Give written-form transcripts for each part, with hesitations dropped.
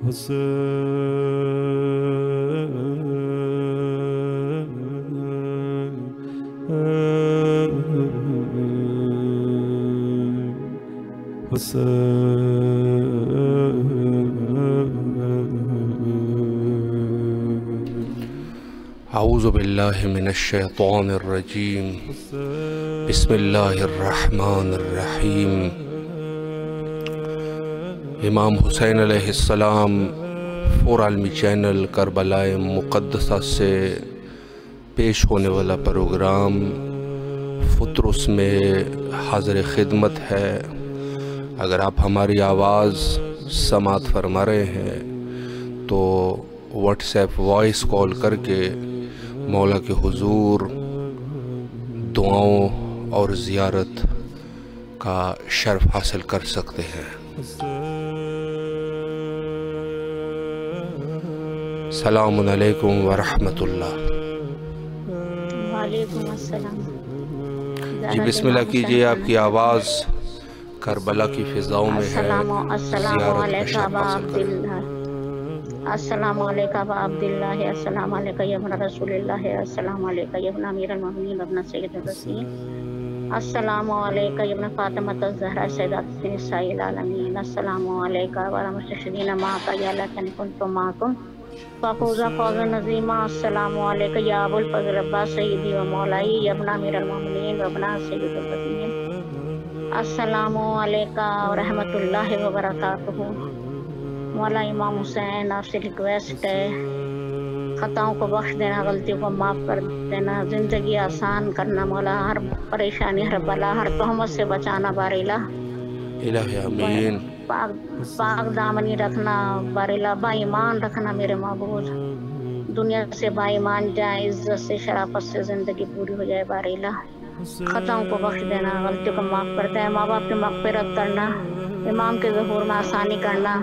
اعوذ باللہ من الشیطان الرجیم بسم اللہ الرحمن الرحیم۔ امام حسین علیہ السلام فور عالمی چینل کربلا مقدسہ سے پیش ہونے والا پروگرام فطرس میں حاضر خدمت ہے۔ اگر آپ ہماری آواز سماعت فرما رہے ہیں تو واٹس ایپ وائس کال کر کے مولا کے حضور دعاؤں اور زیارت کا شرف حاصل کر سکتے ہیں۔ السلام علیکم ورحمۃ اللہ۔ وعلیکم السلام۔ جی بسم اللہ کیجئے، آپ کی آواز کربلا کی فضاؤں میں ہے، السلام علیکم عبداللہ، السلام علیکم ابا عبداللہ، السلام علیکم یا ابن رسول اللہ، السلام علیکم یا ابن امیر المؤمنین ابن سید الرسول، السلام علیکم یا ابن فاطمہ الزہرا سیدات نساء العالمین، السلام علیکم ورحمۃ معک یا لکن کنتم معکم ففوزا فوزا نظیما، السلام علیکم یا ابو الفضل عباس سیدی و مولائی یا ابن امیر المؤمنین ابن سید الرسول، السلام علیکم ورحمۃ اللہ وبرکاتہ۔ مولا امام حسین آپ سے ریکویسٹ ہے، خطاؤں کو بخش دینا، غلطیوں کو معاف کر دینا، زندگی آسان کرنا مولا، ہر پریشانی ہر بلا ہر تہمت سے بچانا بار الہ، الہ آمین۔ پاک دامنی رکھنا بار الہ، با ایمان رکھنا میرے معبود، دنیا سے با ایمان جائے، عزت سے شرافت سے زندگی پوری ہو جائے بار الہ، خطاؤں کو بخش دینا، غلطیوں کو معاف کرتے ہیں، ماں باپ کی مغفرت کرنا، امام کے ظہور میں آسانی کرنا،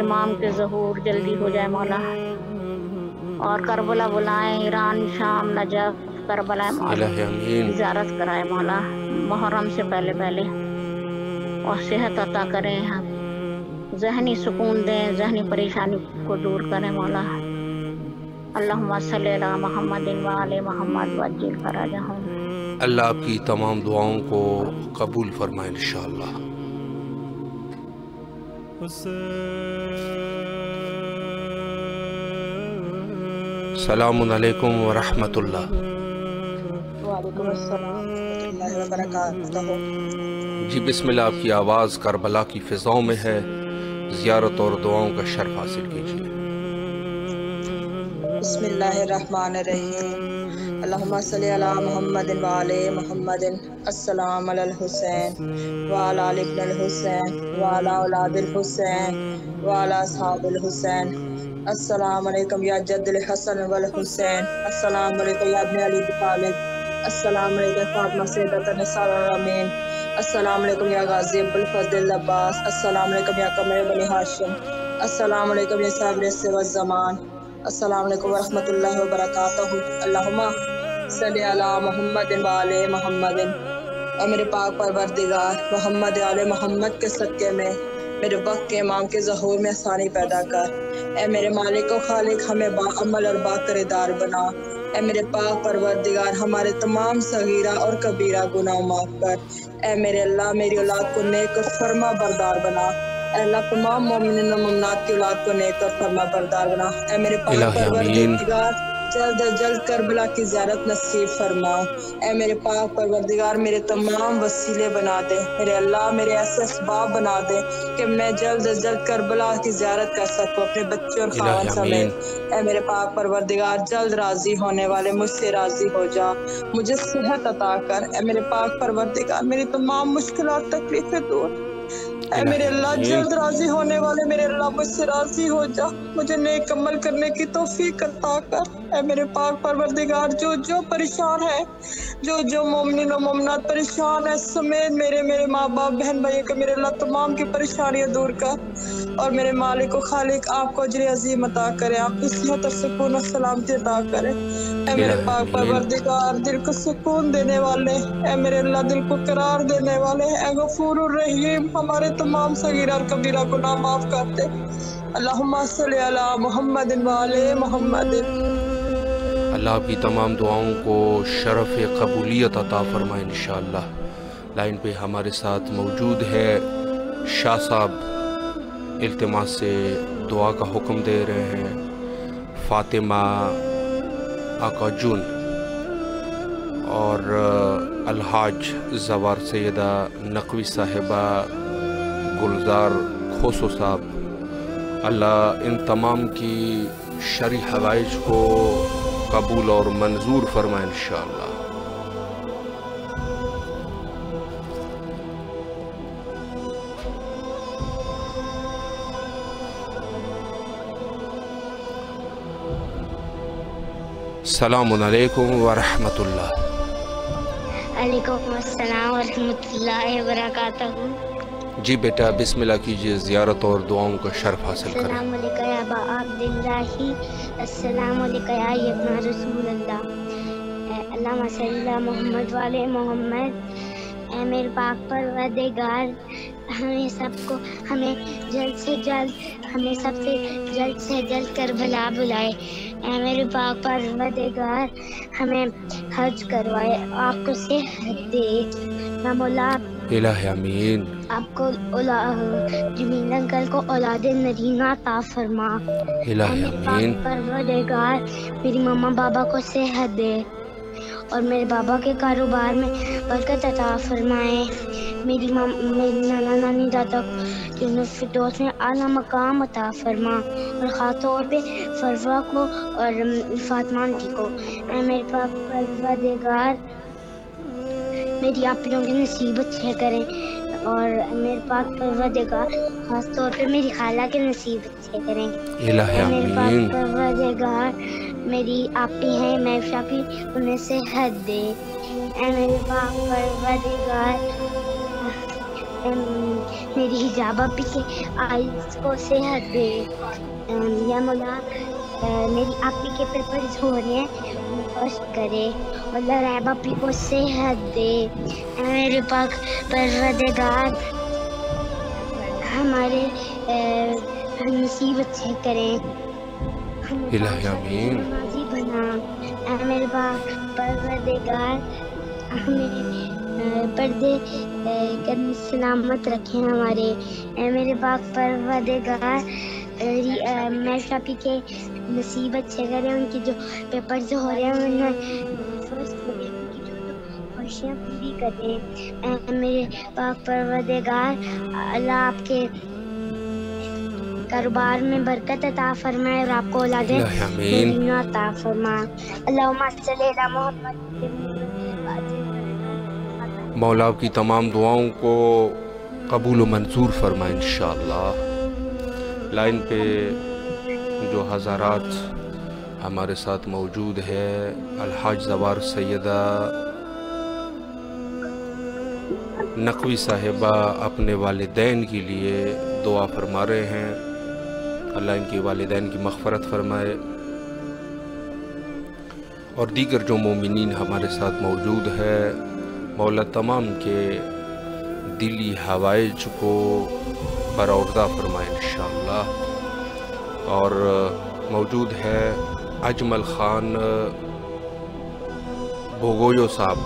امام کے ظہور جلدی ہو جائے مولا، اور کربلا بلائیں، ایران شام نجف کربلا مولا زیارت کرائے مولا، محرم سے پہلے پہلے، اور صحت عطا کریں، ذہنی سکون دیں، ذہنی پریشانی کو دور کریں مولا۔ اللہم صلی علی محمد وآل محمد وعجل فرجہم۔ اللہ آپ کی تمام دعاؤں کو قبول فرمائے انشاءاللہ۔ السلام علیکم ورحمۃ اللہ۔ وعلیکم السلام ورحمۃ اللہ وبرکاتہ۔ جی بسم اللہ، آپ کی آواز کربلا کی فضاؤں میں ہے، زیارت اور دعاؤں کا شرف حاصل کیجیے۔ بسم اللہ الرحمن الرحیم۔ اللہم صلی علی محمد وآل محمد، السلام علی الحسین وعلی آل ابن الحسین وعلی اولاد الحسین وعلی اصحاب الحسین، السلام علیکم یا جد الحسن والحسین، السلام علیکم یا ابن علی طالب، السلام علیکم فاطمہ سیدۃ النساء العالمین، السلام علیکم یا غازی ابو الفضل عباس، السلام علیکم یا قمر بنی ہاشم، السلام علیکم یا صابر السر والزمان، السلام علیکم ورحمۃ اللہ وبرکاتہ۔ اللہم صلی علی محمد وآل محمد۔ اور میرے پاک پروردگار محمد آل محمد کے صدقے میں میرے وقت کے امام کے ظہور میں آسانی پیدا کر۔ اے میرے مالک و خالق، ہمیں با عمل اور با کردار بنا۔ اے میرے پاک پروردگار ہمارے تمام صغیرہ اور کبیرہ گناہ معاف کر۔ اے میرے اللہ میری اولاد کو نیک اور فرما بردار بنا۔ اے اللہ تمام مومنین و مومنات کی اولاد کو نیک اور فرما بردار بنا۔ اے میرے پاک پروردگار جلد از جلد کربلا کی زیارت نصیب فرما۔ اے میرے پاک پروردگار میرے تمام وسیلے بنا دے، میرے اللہ میرے ایسے اسباب بنا دے کہ میں جلد از جلد کربلا کی زیارت کر سکوں اپنے بچے اور خاوند سمیت۔ اے میرے پاک پروردگار جلد راضی ہونے والے مجھ سے راضی ہو جا، مجھے صحت عطا کر۔ اے میرے پاک پروردگار میری تمام مشکلات تکلیفیں دور۔ اے میرے اللہ جلد راضی ہونے والے میرے اللہ مجھ سے راضی ہو جا، مجھے نیک عمل کرنے کی توفیق عطا کر۔ اے میرے پاک پروردگار جو پریشان ہے، جو مومنین و مومنات پریشان ہے سمیت میرے ماں باپ بہن بھائی کا میرے اللہ تمام کی پریشانیاں دور کر، اور میرے مالک و خالق آپ کو اجر عظیم عطا کرے، آپ کو صحت اور سکون اور سلامتی عطا کرے۔ اے میرے پاک پروردگار دل کو سکون دینے والے، اے میرے اللہ دل کو قرار دینے والے، اے غفور الرحیم ہمارے تمام صغیرہ اور کبیرہ گناہ معاف کر دے۔ اللہم صلی علی محمد وعلی محمد۔ اللہ آپ کی تمام دعاؤں کو شرف قبولیت عطا فرمائے انشاءاللہ۔ لائن پہ ہمارے ساتھ موجود ہے شاہ صاحب، التماس سے دعا کا حکم دے رہے ہیں۔ فاطمہ آقا جون اور الحاج زوار سیدہ نقوی صاحبہ، گلزار کھوسو صاحب، اللہ ان تمام کی شرعی حوائج کو قبول اور منظور فرمائے انشاءاللہ۔ السلام علیکم ورحمۃ اللہ۔ وعلیکم السلام ورحمۃ اللہ وبرکاتہ۔ جی بیٹا بسم اللہ کیجئے، زیارت اور دعاؤں کا شرف حاصل کریں۔ السلام علیکم یا ابا عبداللہ، السلام علیکم یا ابن رسول اللہ، اللہم صلی اللہ محمد والے محمد۔ اے میرے پاک پروردگار، ہمیں سب کو جلد سے جلد کربلا بلائے۔ اے میرے پاک پروردگار، ہمیں حج کروائے، آپ کو صحت دے۔ یا مولا الہ آمین۔ آپ کو جمیل انکل کو اولاد نرینہ عطا فرما۔ الہ آمین۔ پروردگار میری ماما بابا کو صحت دے اور میرے بابا کے کاروبار میں برکت عطا فرمائے۔ میری نانا نانی دادا کو جنت الفردوس میں اعلیٰ مقام عطا فرما، اور خاص طور پہ فروا کو اور فاطمہ آنٹی کو۔ اے میرے پاک پروردگار میری آپیوں کے نصیب اچھے کریں، اور میرے پاک پروردگار خاص طور پہ میری خالہ کے نصیب اچھے کریں۔ الہ میرے آمین۔ پاک پروردگار میری آپی ہیں میفشا کی، انہیں صحت دے۔ اے میرے پاک پروردگار میری حجاب آپی کے آئیز کو صحت دے۔ یا مولا میری آپی کے پیپرز ہو رہے ہیں، انہیں خوش کرے، اللہ رحب آپی کو صحت دے۔ اے میرے پاک پروردگار ہمارے نصیب اچھے کریں، الہ آمین۔ نمازی بنا۔ اے میرے پاک پروردگار ہمیں پردے کرنے سلامت رکھیں ہمارے۔ اے میرے پاک پروردگار میں شاپی کے نصیب اچھے کریں، ان کی جو پیپرز ہو رہے ہیں انہیں فرسٹ کریں، ان کی جو خوشیاں پوری کریں۔ اے میرے پاک پروردگار اللہ آپ کے کاروبار میں برکت عطا فرمائے اور آپ کو اولاد نرینہ عطا فرمائے۔ اللہم صلی علی محمد۔ مولا آپ کی تمام دعاؤں کو قبول و منظور فرمائے انشاءاللہ۔ لائن پہ جو حضرات ہمارے ساتھ موجود ہے، الحاج زوار سیدہ نقوی صاحبہ اپنے والدین کے لیے دعا فرما رہے ہیں، اللہ ان کے والدین کی مغفرت فرمائے، اور دیگر جو مومنین ہمارے ساتھ موجود ہے، مولا تمام کے دلی حوائج کو برآوردہ فرمائے انشاءاللہ۔ اور موجود ہے اجمل خان بھوگویو صاحب،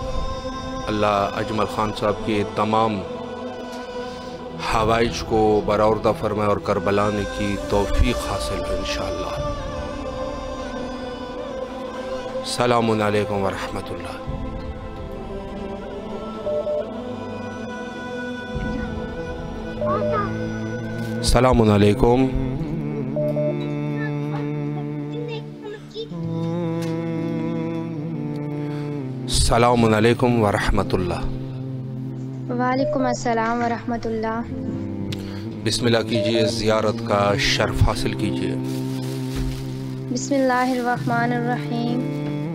اللہ اجمل خان صاحب کے تمام حوائج کو برآوردہ فرمائے اور کربلا نے کی توفیق حاصل ہے انشاءاللہ۔ السلام علیکم ورحمۃ اللہ۔ السلام علیکم۔ السلام علیکم ورحمۃ اللہ۔ وعلیکم السلام ورحمۃ اللہ۔ بسم اللہ کیجئے، زیارت کا شرف حاصل کیجئے۔ بسم اللہ الرحمن الرحیم۔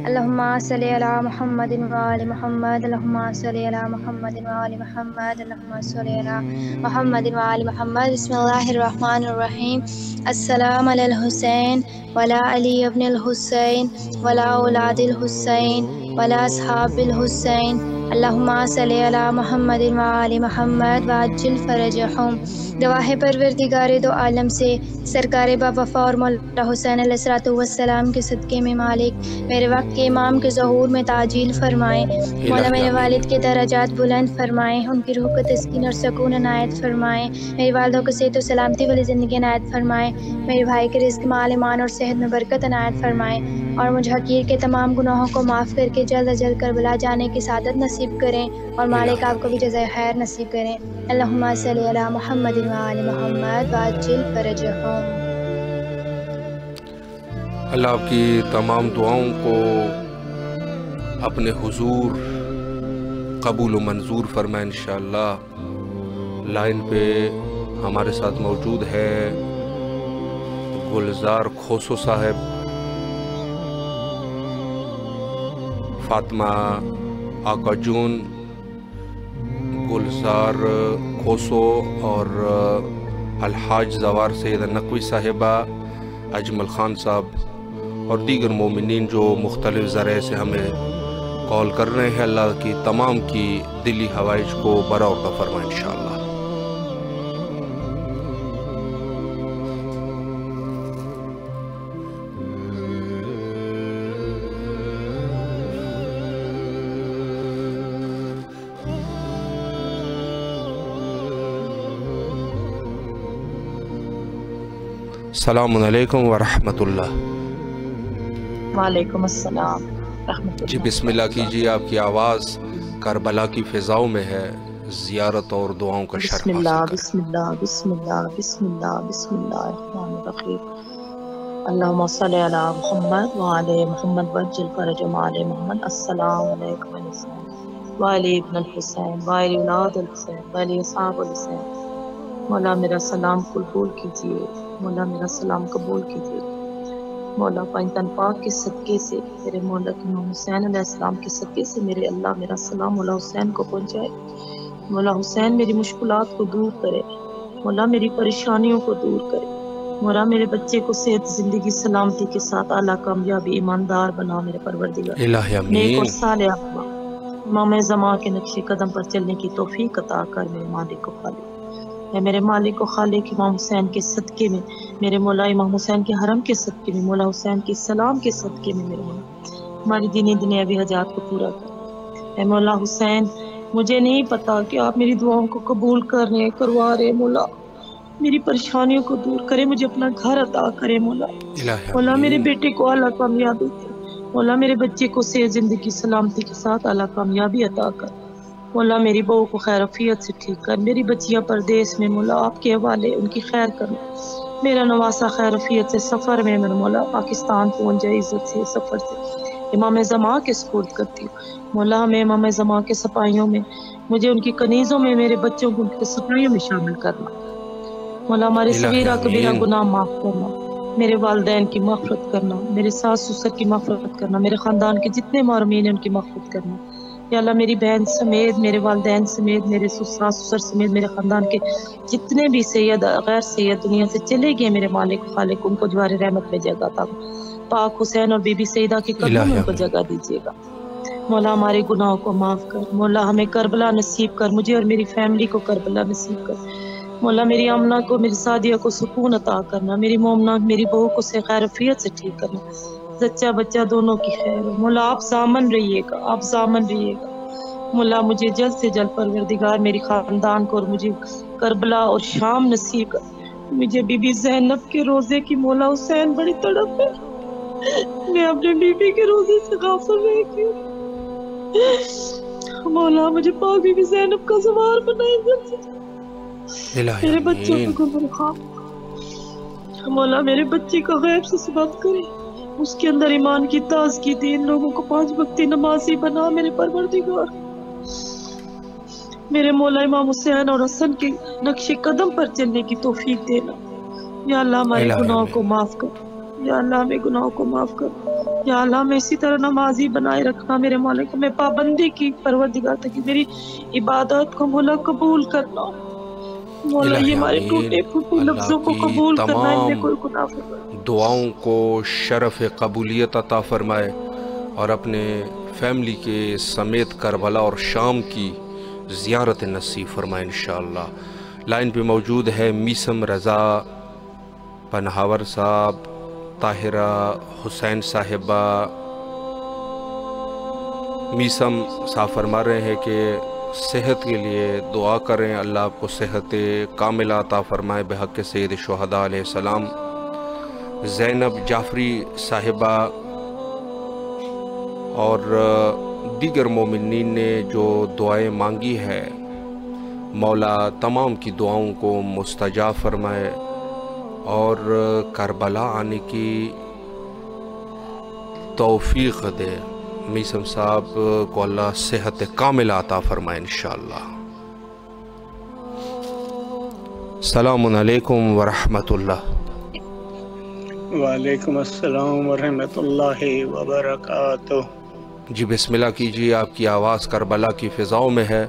اللہم صلی علی محمد وآل محمد، اللہم صلی علی محمد وآل محمد، اللہم صلی علی محمد وآل محمد۔ بسم اللہ الرحمن الرحیم۔ السلام علی الحسین ولا علی ابن الحسین ولا اولاد الحسین ولا اصحاب الحسین اللہم صلی علی محمد و آل محمد وعجل فرجہم۔ دعا ہے پروردگار دو عالم سے سرکار با وفا اور مولا حسین علیہ الصلوۃ والسلام کے صدقے میں مالک میرے وقت کے امام کے ظہور میں تعجیل فرمائیں، مولا میرے والد کے درجات بلند فرمائیں، ان کی روح کو تسکین اور سکون عنایت فرمائیں، میری والدہ کو صحت و سلامتی والی زندگی عنایت فرمائیں، میرے بھائی کے رزق مال ایمان اور صحت میں برکت عنایت فرمائیں، اور مجھ حقیر کے تمام گناہوں کو معاف کر کے جلد از جلد کربلا جانے کی سعادت نصیب کریں، اور مالک آپ کو بھی جزائے خیر نصیب کریں۔ اللہم صلی علی محمد و آل محمد وعجل فرجہم۔ اللہ آپ کی تمام دعاؤں کو اپنے حضور قبول و منظور فرمائے انشاءاللہ۔ لائن پہ ہمارے ساتھ موجود ہے گلزار کھوسو صاحب، فاطمہ آقا جون، گلزار کھوسو اور الحاج زوار سید نقوی صاحبہ، اجمل خان صاحب اور دیگر مومنین جو مختلف ذرائع سے ہمیں کال کر رہے ہیں، اللہ کی تمام کی دلی حوائج کو برا عطا فرمائے انشاءاللہ۔ السلام علیکم ورحمۃ اللہ۔ وعلیکم السلام رحمۃ اللہ۔ جی بسم اللہ کیجیے، آپ کی آواز کربلا کی فضاؤں میں ہے، زیارت اور دعاؤں کا شرف بسم اللہ حاصل کریں۔ بسم اللہ بسم اللہ بسم اللہ بسم اللہ الرحمن الرحیم۔ اللہم صلی علی محمد وعلی محمد وعجل فرجہم آل محمد۔ السلام علیکم الحسین وعلی ابن الحسین وعلی اولاد الحسین وعلی اصحاب الحسین۔ مولا میرا سلام قبول کیجیے، مولا میرا سلام قبول کیجیے۔ مولا پنجتن پاک کے صدقے سے، میرے مولا امام حسین علیہ السلام کے صدقے سے میرے اللہ میرا سلام مولا حسین کو پہنچائے۔ مولا حسین میری مشکلات کو دور کرے، مولا میری پریشانیوں کو دور کرے، مولا میرے بچے کو صحت زندگی سلامتی کے ساتھ اعلیٰ کامیابی ایماندار بنا میرے پروردگار، الہ نیک اور امین۔ صالح بنا۔ امام زمان کے نقش قدم پر چلنے کی توفیق عطا کر میرے مالک و خالق۔ اے میرے مالک و خالق، امام حسین کے صدقے میں، میرے مولا امام حسین کے حرم کے صدقے میں، مولا حسین کے سلام کے صدقے میں میرے مولا ہماری دینی دنیاوی حاجات کو پورا کر۔ اے مولا حسین، مجھے نہیں پتا کہ آپ میری دعاؤں کو قبول کر رہے ہیں، کروا رہے، مولا میری پریشانیوں کو دور کرے، مجھے اپنا گھر عطا کرے مولا۔ مولا میرے بیٹے کو اعلیٰ کامیابی دے، مولا میرے بچے کو صحت زندگی سلامتی کے ساتھ اعلیٰ کامیابی عطا کر۔ مولا میری بہو کو خیر عافیت سے ٹھیک کر، میری بچیاں پردیس میں مولا آپ کے حوالے ان کی خیر کرنا، میرا نواسا خیر عافیت سے سفر میں میرا مولا پاکستان پہنچ جائے عزت سے سفر سے۔ امام زمان کے سپرد کرتی ہوں مولا، ہمیں امام زمان کے سپاہیوں میں، مجھے ان کی کنیزوں میں، میرے بچوں کو ان کے سپاہیوں میں شامل کرنا مولا۔ ہمارے صغیرہ کبیرہ گناہ معاف کرنا، میرے والدین کی مغفرت کرنا، میرے ساس سسر کی مغفرت کرنا، میرے خاندان کے جتنے محرومین ہیں ان کی مغفرت کرنا یا اللہ۔ میری بہن سمیت، میرے والدین سمیت، میرے ساس سسر سمیت، میرے خاندان کے جتنے بھی سید غیر سید دنیا سے چلے گئے میرے مالک خالق، ان کو جوار رحمت میں جگہ عطا پاک حسین اور بی بی سیدہ کے قدموں میں ان کو جگہ دیجیے گا مولا۔ ہمارے گناہوں کو معاف کر مولا، ہمیں کربلا نصیب کر، مجھے اور میری فیملی کو کربلا نصیب کر مولا۔ میری آمنہ کو، میری سعدیہ کو سکون عطا کرنا، میری مومنہ میری بہو کو سے خیر عافیت سے ٹھیک کرنا، زچہ بچہ دونوں کی خیر ہو مولا۔ آپ ضامن رہیے گا، آپ ضامن رہیے گا مولا۔ مجھے جلد سے جلد پروردگار میری خاندان کو اور مجھے کربلا اور شام نصیب کر۔ مجھے بی بی زینب کے روزے کی مولا حسین بڑی تڑپ ہے، میں اپنے بی بی کے روزے سے غافل رہ گئی مولا۔ مجھے پاک بی بی زینب کا زوار بنائے جلد سے جلد، میرے بچوں کو گمراہ خواہ مولا، میرے بچے کا غیب سے سبب کرے، اس کے اندر ایمان کی تازگی دے، ان لوگوں کو 5 وقتی نمازی بنا میرے پروردگار۔ میرے مولا امام حسین اور حسن کے نقش قدم پر چلنے کی توفیق دینا یا اللہ۔ ہمارے گناہوں کو معاف کر یا اللہ، ہمیں گناہوں کو معاف کر یا اللہ۔ ہمیں اسی طرح نمازی بنائے رکھنا میرے مولا کو، میں پابندی کی پروردگار تک میری عبادت کو مولا قبول کرنا مولا۔ یہ ہمارے ٹوٹے پھوٹے لفظوں کو قبول کرنا، ان میں کوئی گناہ فرمائے، دعاؤں کو شرف قبولیت عطا فرمائے اور اپنے فیملی کے سمیت کربلا اور شام کی زیارت نصیب فرمائے انشاءاللہ۔ لائن پہ موجود ہے میسم رضا پنہاور صاحب، طاہرہ حسین صاحبہ۔ میسم صاحب فرما رہے ہیں کہ صحت کے لیے دعا کریں، اللہ آپ کو صحت کاملہ عطا فرمائے بحق سید الشہداء علیہ السلام۔ زینب جعفری صاحبہ اور دیگر مومنین نے جو دعائیں مانگی ہے، مولا تمام کی دعاؤں کو مستجاب فرمائے اور کربلا آنے کی توفیق دے۔ میسم صاحب کو اللہ صحت کاملہ عطا فرمائے انشاءاللہ۔ السلام علیکم ورحمۃ اللہ۔ وعلیکم السلام ورحمۃ اللہ وبرکاتہ۔ جی بسم اللہ کیجیے، آپ کی آواز کربلا کی فضاؤں میں ہے،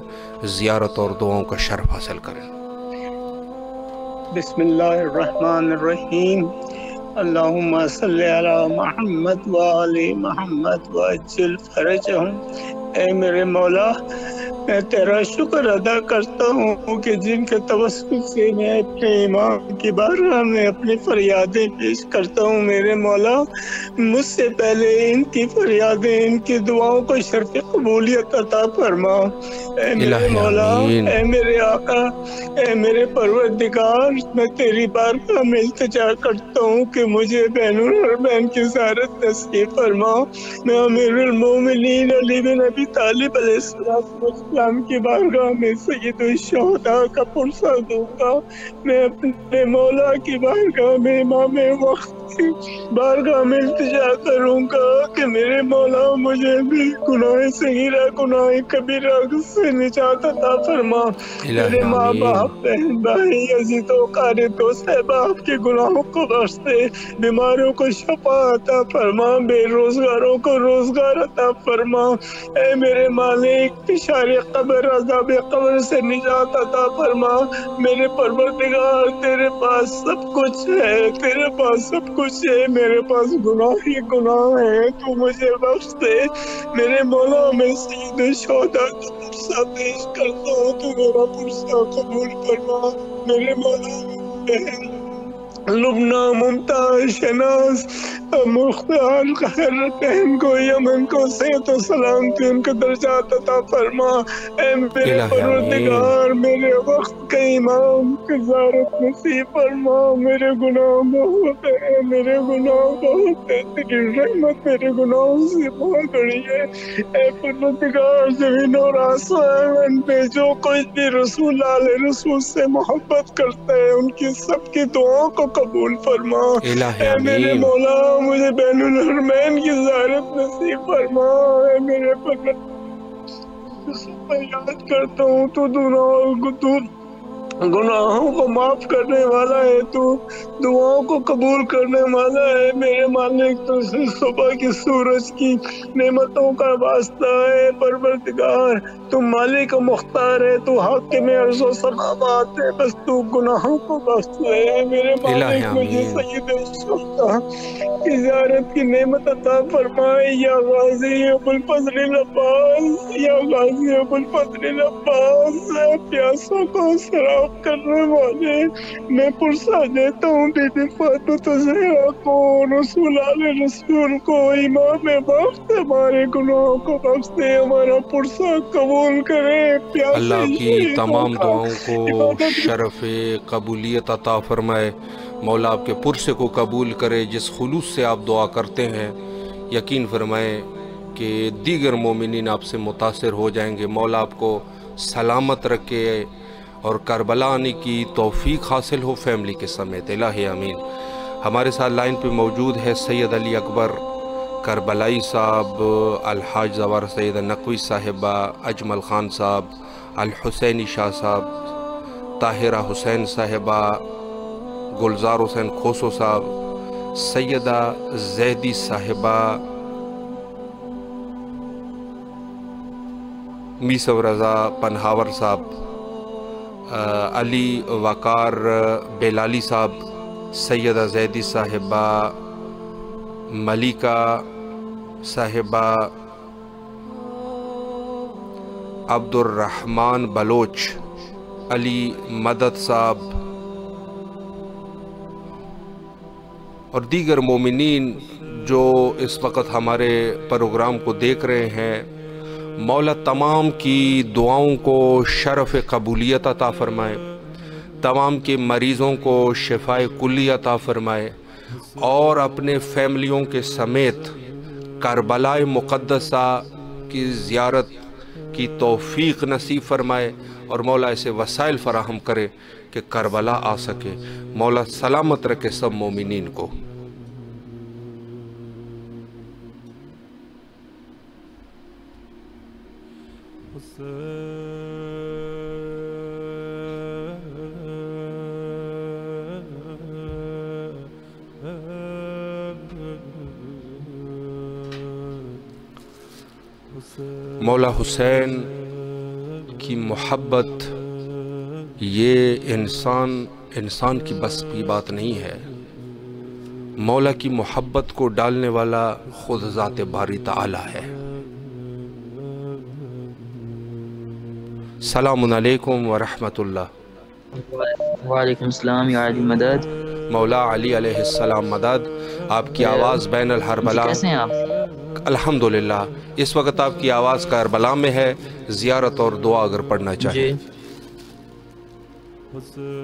زیارت اور دعاؤں کا شرف حاصل کریں۔ بسم اللہ الرحمن الرحیم۔ اللہم صلی علی محمد وآل محمد وعجل فرجہم۔ اے میرے مولا، میں تیرا شکر ادا کرتا ہوں کہ جن کے توسل سے میں اپنے امام کی بارگاہ میں اپنی فریادیں پیش کرتا ہوں، میرے مولا مجھ سے پہلے ان کی فریادیں، ان کی دعاؤں کو شرف قبولیت عطا فرما۔ اے میرے مولا، اے میرے آقا، اے میرے پروردگار، میں تیری بارگاہ میں التجا کرتا ہوں کہ مجھے بین الحرمین کی زیارت نصیب فرما۔ میں امیر المومنین علی بن ابی طالب علیہ السلام کی بارگاہ میں سید الشہداء کا پرسہ دوں گا۔ میں اپنے مولا کی بارگاہ میں امام وقت کی بارگاہ میں التجا کروں گا کہ میرے مولا مجھے بھی گناہ صغیرہ گناہ کبیرہ سے نجات عطا فرما۔ میرے ماں باپ، بہن بھائی، عزیز و قارب دوست احباب کے گناہوں کو بخش دے، بیماروں کو شفا عطا فرما، بے روزگاروں کو روزگار عطا فرما۔ اے میرے مالک، فشار قبر، عذاب قبر سے نجات عطا فرما۔ میرے پروردگار، تیرے پاس سب کچھ ہے، تیرے پاس سب کچھ ہے، میرے پاس گناہ ہی گناہ ہے، تو مجھے بخش دے۔ میرے مولا، میں سید الشہداء کا پرسہ پیش کرتا ہوں، تو میرا پرسہ قبول فرما۔ میرے مولا، بہن لبنہ، ممتاز، شناز، مختار، خیر بہن کو، یمن کو صحت و سلامتی ان کے درجات عطا فرما۔ اے میرے پروردگار، میرے وقت کے امام کی زیارت نصیب فرما۔ میرے گناہ بہت ہے، میرے گناہ بہت ہے، تیری رحمت میرے گناہوں سے بہت بڑی ہے۔ اے پروردگار، زمین اور آسمان پہ جو کوئی بھی رسول علیہ رسول سے محبت کرتا ہے، ان کی سب کی دعاؤں کو قبول فرما۔ اے میرے مولا، مجھے بین الحرمین کی زیارت نصیب فرما۔ اے میرے پر یاد کرتا ہوں، تو گناہوں کو معاف کرنے والا ہے، تو دعاؤں کو قبول کرنے والا ہے۔ میرے مالک، تو صبح کی سورج کی نعمتوں کا واسطہ ہے۔ پروردگار، تو مالک مختار ہے، تو حاکم عرض و سماوات ہے، بس تو گناہوں کو بخش دے۔ میرے مالک، مجھے سید الشہداء کی زیارت کی نعمت عطا فرمائے۔ یا غازی ابو الفضل العباس، یا غازی ابو الفضل العباس، پیاسوں کو سراب کرنے والے، میں پرسہ دیتا ہوں بی بی فاطمہ زہرا کو، رسول علیہ رسول کو، امام وقت، ہمارے گناہوں کو بخش دے، ہمارا پرسہ قبول کرے۔ اللہ کی تمام دعاؤں کو شرف قبولیت عطا فرمائے، مولا آپ کے پرسے کو قبول کرے۔ جس خلوص سے آپ دعا کرتے ہیں، یقین فرمائیں کہ دیگر مومنین آپ سے متاثر ہو جائیں گے۔ مولا آپ کو سلامت رکھے اور کربلا آنے کی توفیق حاصل ہو فیملی کے سمیت، الہی آمین۔ ہمارے ساتھ لائن پہ موجود ہے سید علی اکبر کربلائی صاحب، الحاج زوار سید نقوی صاحبہ، اجمل خان صاحب، الحسینی شاہ صاحب، طاہرہ حسین صاحبہ، گلزار حسین کھوسو صاحب، سیدہ زیدی صاحبہ، میسم رضا پنہاور صاحب، علی وقار بیلالی صاحب، سیدہ زیدی صاحبہ، ملیکہ صاحبہ، عبد الرحمن بلوچ، علی مدد صاحب اور دیگر مومنین جو اس وقت ہمارے پروگرام کو دیکھ رہے ہیں، مولا تمام کی دعاؤں کو شرف قبولیت عطا فرمائے، تمام کے مریضوں کو شفائے کلی عطا فرمائے اور اپنے فیملیوں کے سمیت کربلا مقدسہ کی زیارت کی توفیق نصیب فرمائے اور مولا ایسے وسائل فراہم کرے کہ کربلا آ سکے۔ مولا سلامت رکھے سب مومنین کو۔ مولا حسین کی محبت یہ انسان کی بس کی بات نہیں ہے، مولا کی محبت کو ڈالنے والا خود ذات باری تعالی ہے۔ السلام علیکم ورحمۃ اللہ۔ وعلیکم السلام یا علی مدد۔ مولا علی علیہ السلام مدد۔ آپ کی آواز بین الحربلا۔ کیسے ہیں آپ؟ الحمدللہ۔ اس وقت آپ کی آواز کربلا میں ہے، زیارت اور دعا اگر پڑھنا چاہیں۔ جی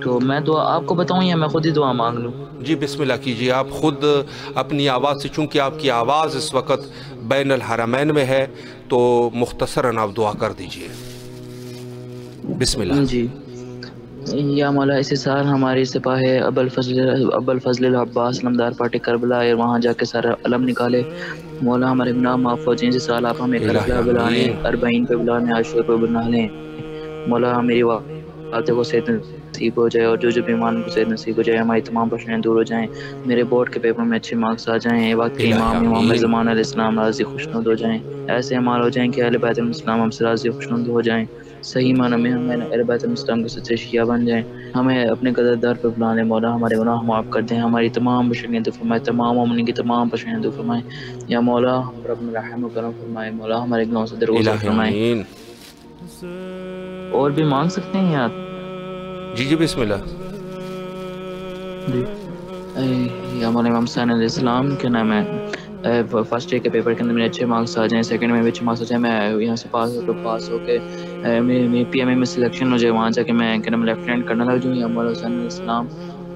تو میں دعا آپ کو بتاؤں یا میں خود ہی دعا مانگ لوں؟ جی بسم اللہ کیجیے، آپ خود اپنی آواز سے، چونکہ آپ کی آواز اس وقت بین الحرمین میں ہے تو مختصراً آپ دعا کر دیجیے۔ بسم اللہ۔ جی یا مولا اسی سال ہماری سپاہ ابوالفضل العباس علمدار پارٹی کربلا اور وہاں جا کے سارا علم نکالے۔ مولا ہمارے گناہ معاف ہو جائیں، اسی سال آپ ہمیں کربلا بلا لیں، 40 پہ بلا لیں، عاشور پہ بلا لیں۔ مولا میری والدہ کو صحت نصیب ہو جائے اور جو بیمار کو صحت نصیب ہو جائے، ہماری تمام پریشانیاں دور ہو جائیں، میرے بورڈ کے پیپر میں اچھے مارکس آ جائیں، وقت کے امام محمد زمان علیہ السلام راضی خوشنود ہو جائیں، ایسے اعمال ہو جائیں کہ اہل بیت الاسلام ہم سے راضی خوشنود ہو جائیں، صحیح معنی میں ہمیں اہل بیت الاسلام کے سچے شیعہ بن جائیں، ہمیں اپنے قدردار پہ بلا لیں۔ مولا ہمارے گناہ معاف کر دیں، ہماری تمام پریشانیاں دور فرمائے، تمام مومنین کی تمام پریشانیاں دور فرمائے۔ یا مولا ہم پر اپنا رحم و کرم فرمائے، مولا ہمارے گناہوں سے درگزر فرمائے۔ اور بھی مانگ سکتے ہیں یار؟ جی بسم اللہ۔ جی یا مولا امام حسین علیہ السلام کے نام ہے، فرسٹ ایئر کے پیپر کے اندر میرے اچھے مارکس آ جائیں، سیکنڈ میں بھی اچھے مارکس آ جائیں، میں یہاں سے پاس ہو کے میری پی ایم اے میں سلیکشن ہو جائے، وہاں جا کے میں لیفٹیننٹ کرنا لگ جاؤں۔ یا مولا حسین علیہ السلام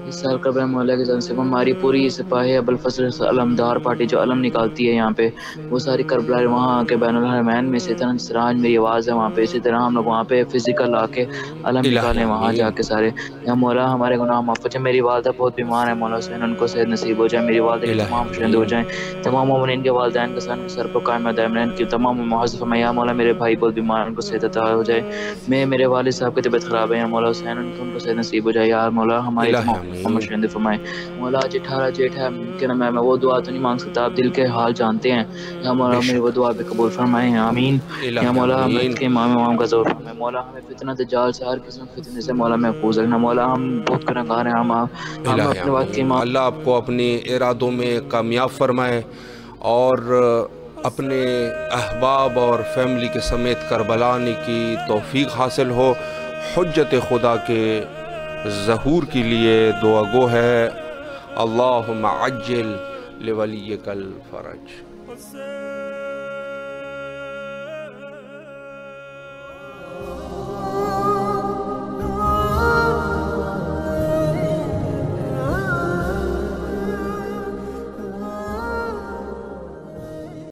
اس سال قبر مولا کی جانب سے ہماری پوری سپاہ ابوالفضل علمدار پارٹی جو علم نکالتی ہے یہاں پہ، وہ ساری کربلا وہاں کے بین الحرمین میں، اسی طرح سراج میری آواز ہے وہاں پہ، اسی طرح ہم لوگ وہاں پہ فزیکل آ کے علم نکالیں وہاں جا کے سارے۔ یا مولا ہمارے گناہ معاف ہو جائے، میری والدہ بہت بیمار ہے، مولا حسین ان کو صحت نصیب ہو جائے، میری والدہ کی تمام پریشانیاں ہو جائیں، تمام مومنین کے والدین کے سر پر قائم دائم رہیں، کی تمام محفوظ فرمائے۔ یا مولا میرے بھائی بہت بیمار، ان کو صحت عطا ہو جائے، میرے والد صاحب کی طبیعت خراب ہے، یا مولا حسین ان کو صحت نصیب ہو جائے۔ یا مولا ہماری تمام مشکلیں فرمائے۔ مولا آج 18 جیٹھ ہے، ممکن ہے میں وہ دعا تو نہیں مانگ سکتا، آپ دل کے حال جانتے ہیں، یا مولا میری وہ دعا بھی قبول فرمائے، آمین۔ یا مولا ہم کے امام کا زور فرمائے، مولا ہمیں فتنہ دجال سے، ہر قسم فتنے سے مولا محفوظ رکھنا، مولا ہم بہت گنہگار ہیں، ہم اپنے وقت کے امام۔ اللہ آپ کو اپنے ارادوں میں کامیاب فرمائے اور اپنے احباب اور فیملی کے سمیت کربلا آنے کی توفیق حاصل ہو۔ حجت خدا کے ظہور کے لیے دعا گو ہے، اللہم عجل لولیک الفرج۔